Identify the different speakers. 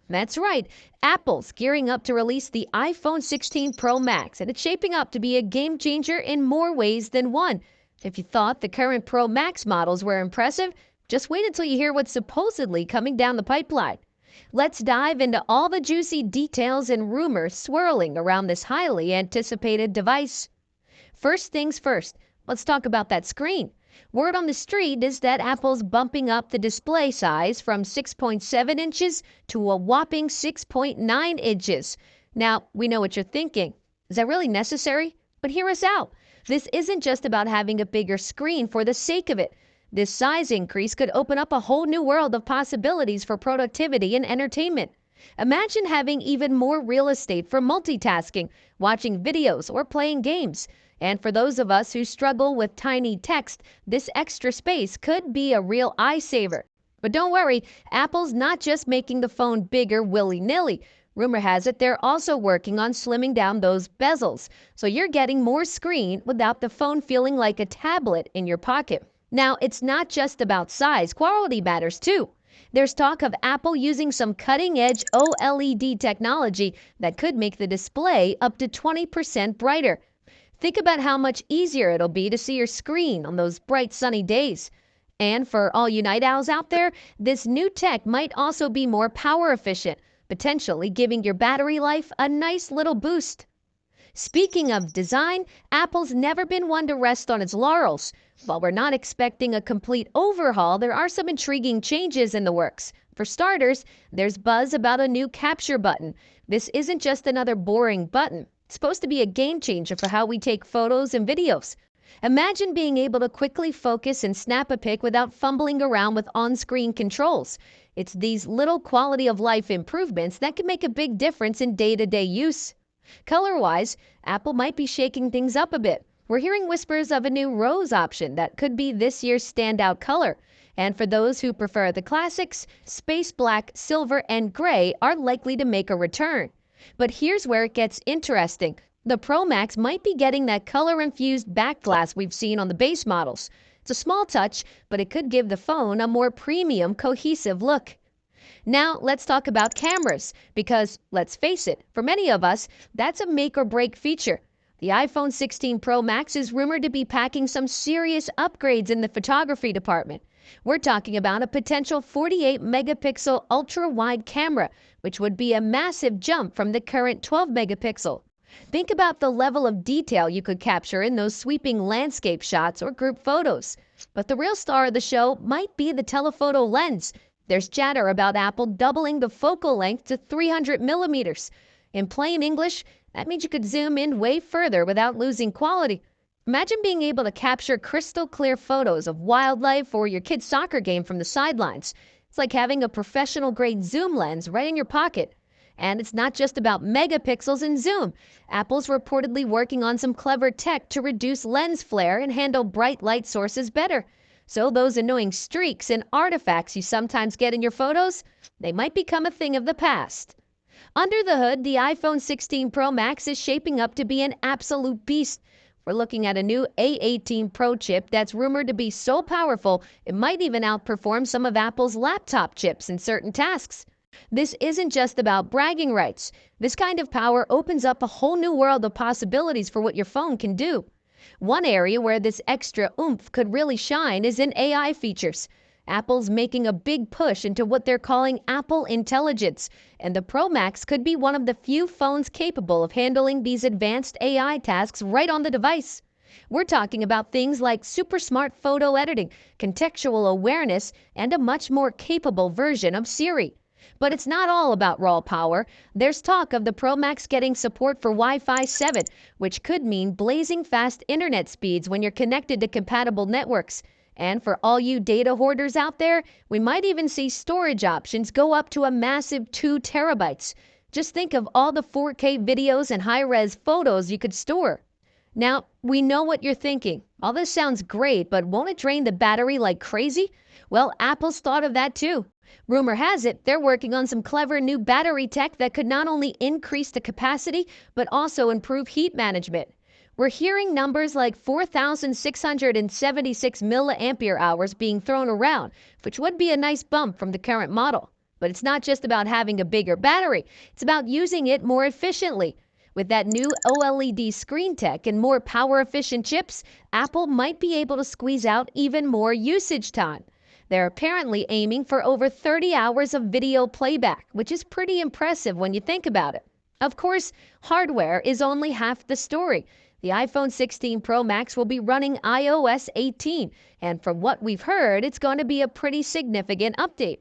Speaker 1: That's right. Apple's gearing up to release the iPhone 16 Pro Max, and it's shaping up to be a game changer in more ways than one. If you thought the current Pro Max models were impressive, just wait until you hear what's supposedly coming down the pipeline. Let's dive into all the juicy details and rumors swirling around this highly anticipated device. First things first, let's talk about that screen. Word on the street is that Apple's bumping up the display size from 6.7 inches to a whopping 6.9 inches. Now, we know what you're thinking. Is that really necessary? But hear us out. This isn't just about having a bigger screen for the sake of it. This size increase could open up a whole new world of possibilities for productivity and entertainment. Imagine having even more real estate for multitasking, watching videos, or playing games. And for those of us who struggle with tiny text, this extra space could be a real eye saver. But don't worry, Apple's not just making the phone bigger willy-nilly. Rumor has it they're also working on slimming down those bezels, so you're getting more screen without the phone feeling like a tablet in your pocket. Now, it's not just about size, quality matters too. There's talk of Apple using some cutting-edge OLED technology that could make the display up to 20% brighter. Think about how much easier it'll be to see your screen on those bright sunny days. And for all you night owls out there, this new tech might also be more power efficient, potentially giving your battery life a nice little boost. Speaking of design, Apple's never been one to rest on its laurels. While we're not expecting a complete overhaul, there are some intriguing changes in the works. For starters, there's buzz about a new capture button. This isn't just another boring button. It's supposed to be a game changer for how we take photos and videos. Imagine being able to quickly focus and snap a pic without fumbling around with on-screen controls. It's these little quality of life improvements that can make a big difference in day-to-day use. Color-wise, Apple might be shaking things up a bit. We're hearing whispers of a new rose option that could be this year's standout color. And for those who prefer the classics, space black, silver, and gray are likely to make a return. But here's where it gets interesting. The Pro Max might be getting that color-infused back glass we've seen on the base models. It's a small touch, but it could give the phone a more premium, cohesive look. Now, let's talk about cameras, because, let's face it, for many of us, that's a make-or-break feature. The iPhone 16 Pro Max is rumored to be packing some serious upgrades in the photography department. We're talking about a potential 48-megapixel ultra-wide camera, which would be a massive jump from the current 12-megapixel. Think about the level of detail you could capture in those sweeping landscape shots or group photos. But the real star of the show might be the telephoto lens. There's chatter about Apple doubling the focal length to 300 millimeters. In plain English, that means you could zoom in way further without losing quality. Imagine being able to capture crystal clear photos of wildlife or your kid's soccer game from the sidelines. It's like having a professional grade zoom lens right in your pocket. And it's not just about megapixels and zoom. Apple's reportedly working on some clever tech to reduce lens flare and handle bright light sources better. So those annoying streaks and artifacts you sometimes get in your photos, they might become a thing of the past. Under the hood, the iPhone 16 Pro Max is shaping up to be an absolute beast. We're looking at a new A18 Pro chip that's rumored to be so powerful it might even outperform some of Apple's laptop chips in certain tasks. This isn't just about bragging rights. This kind of power opens up a whole new world of possibilities for what your phone can do. One area where this extra oomph could really shine is in AI features. Apple's making a big push into what they're calling Apple Intelligence, and the Pro Max could be one of the few phones capable of handling these advanced AI tasks right on the device. We're talking about things like super smart photo editing, contextual awareness, and a much more capable version of Siri. But it's not all about raw power. There's talk of the Pro Max getting support for Wi-Fi 7, which could mean blazing fast internet speeds when you're connected to compatible networks. And for all you data hoarders out there, we might even see storage options go up to a massive 2 terabytes. Just think of all the 4K videos and high-res photos you could store. Now, we know what you're thinking. All this sounds great, but won't it drain the battery like crazy? Well, Apple's thought of that too. Rumor has it they're working on some clever new battery tech that could not only increase the capacity, but also improve heat management. We're hearing numbers like 4,676 milliampere hours being thrown around, which would be a nice bump from the current model. But it's not just about having a bigger battery, it's about using it more efficiently. With that new OLED screen tech and more power efficient chips, Apple might be able to squeeze out even more usage time. They're apparently aiming for over 30 hours of video playback, which is pretty impressive when you think about it. Of course, hardware is only half the story. The iPhone 16 Pro Max will be running iOS 18, and from what we've heard, it's going to be a pretty significant update.